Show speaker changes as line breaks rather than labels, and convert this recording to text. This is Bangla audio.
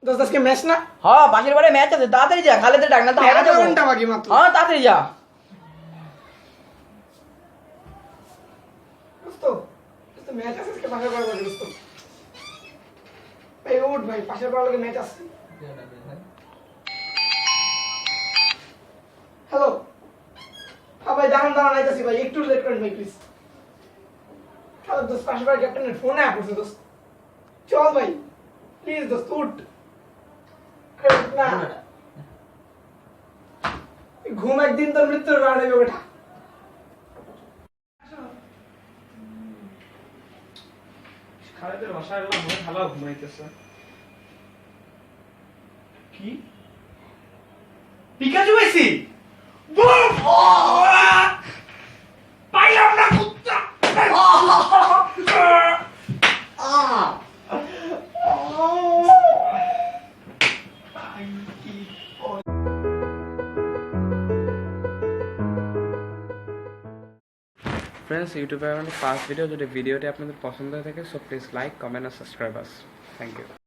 দোস্ত আজকে ম্যাচ না?
হ্যাঁ পাশের বারে ম্যাচ আছে, তাড়াতাড়ি যা, খালেদের ডাক না তো হারা যাবো।
ঘন্টা বাকি মাত্র।
হ্যাঁ তাড়াতাড়ি যা।
দোস্ত দোস্ত ম্যাচ আছে আজকে পাশের পাড়ার লগে দোস্ত। ভাই উঠ ভাই, পাশের পাড়ার লগে ম্যাচ আছে। হ্যালো। হ্যাঁ ভাই দাঁড়ান দাঁড়ান আইতাছি ভাই, একটু লেট করেন ভাই প্লিজ। হ্যালো দোস্ত, পাশের পাড়ার ক্যাপ্টেনের ফোন আয়া পড়ছে দোস্ত। চল ভাই প্লিজ দোস্ত উঠ। আরে উঠ না। ঘুম একদিন তোর মৃত্যুর কারণ হইবে বেটা।
খালেদের বাসায় গেলাম, মনে ভালো ঘুমাইতেছে। কি পিকাচু পাইছি? পাইলাম না কুত্তা।
ফ্রেন্ডস, ইউটিউবে আমার ফার্স্ট ভিডিও, যদি ভিডিওটি আপনাদের পছন্দ হয়ে থাকে সো প্লিজ লাইক, কমেন্ট আর সাবস্ক্রাইব আস। Thank you.